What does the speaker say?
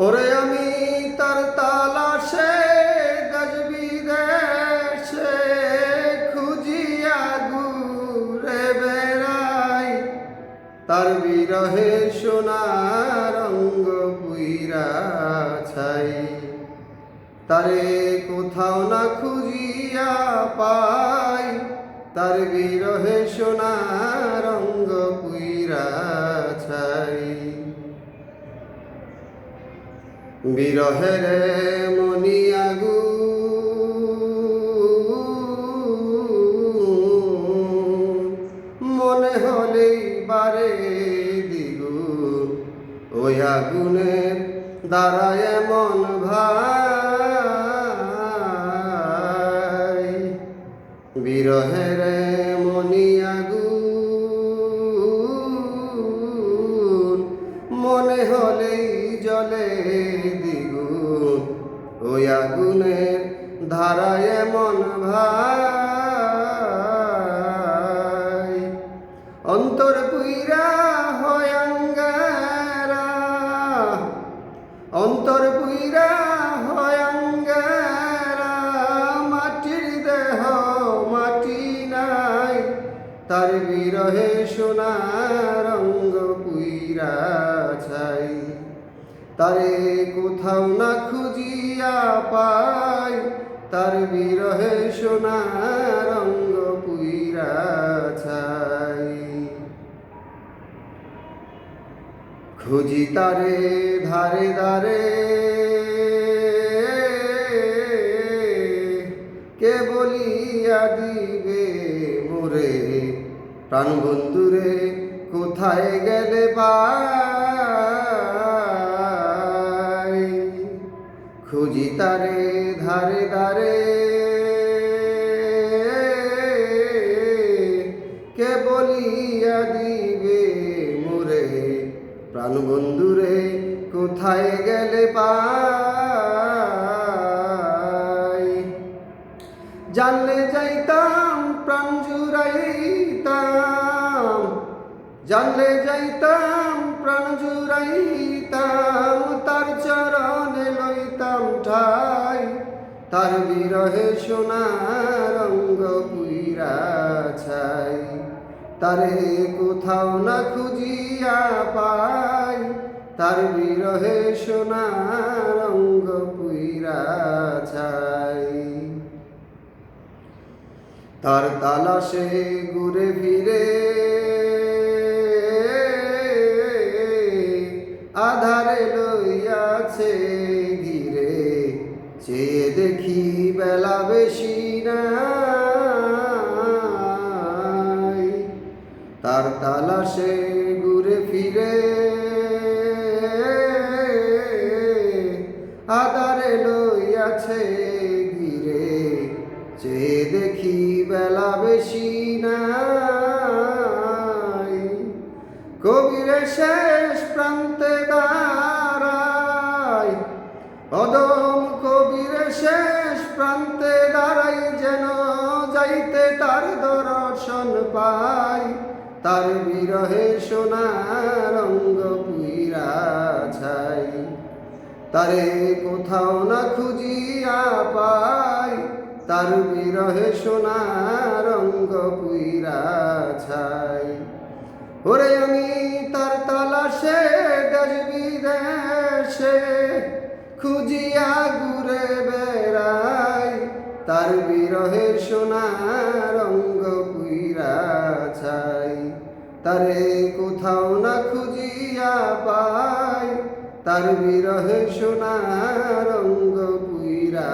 ওরে আমি তার তালাশে দেশ বিদেশে খুঁজিয়া ঘুরে বেড়াই, তার বিরহে সোনার অঙ্গ পুইরা ছাই। তারে কোথাও না খুঁজিয়া পাই, তার বিরহে সোনার অঙ্গ পুইরা ছাই। বিরহের মনি আগুন মনে হলেই বারে দ্বিগুণ, ওই আগুনের দ্বারায় এমন ভাই। বিরহের মনি আগুন মনে হলেই জলে দ্বিগুণ, ওই আগুনের ধারায় এমন ভাই। অন্তর পুইরা হয় আঙ্গারা, অন্তর পুইরা হয় আঙ্গারা, মাটির দেহ মাটি নাই, তার বিরহে সোনার অঙ্গ পুইরা ছাই। তারে কোথাও না খুঁজিয়া পাই, তার বিরহে সোনার অঙ্গ পুইরা ছাই। খুঁজি তারে ধারে ধারে, কে বলিয়া দিবে মোরে প্রাণ বন্ধুরে কোথায় গেলে পাই। খুঁজি তারে ধারে ধারে, কে বলিয়া দিবে মোরে প্রাণ বন্ধুরে কোথায় গেলে পাই। জানলে যাইতাম প্রাণ জুড়াইতাম, জানলে যাইতাম প্রাণ জুড়াইতাম, তার চরণে লইতাম ঠাই, তার বিরহে সোনার অঙ্গ পুইরা ছাই। তারে কোথাও না খুঁজিয়া পাই, তার বিরহে সোনার অঙ্গ পুইরা ছাই। তার তালাশে ঘুরে ফিরে আধারে লইয়াছে ঘিরে, চেয়ে দেখি বেলা বেশি নাই। তার তালাশে ঘুরে ফিরে আধারে লইয়াছে ঘিরে, চেয়ে দেখি বেলা বেশি নাই। কবিরে শেষ প্রান্তে দাঁড়াই, অদম কবিরে শেষ প্রান্তে দাঁড়াই, যেন যাইতে তার দর্শন পাই, তার বিরহে সোনার অঙ্গ পুইরা ছাই। তারে কোথাও না খুঁজিয়া পাই, তার বিরহে সোনার অঙ্গ পুইরা ছাই। ওরে আমি তার তালাশে দেশ বিদেশে খুঁজিয়া ঘুরে বেড়াই, তার বিরহে সোনার অঙ্গ পুইরা ছাই। তারে কোথাও না খুঁজিয়া পাই, তার বিরহে সোনার অঙ্গ পুইরা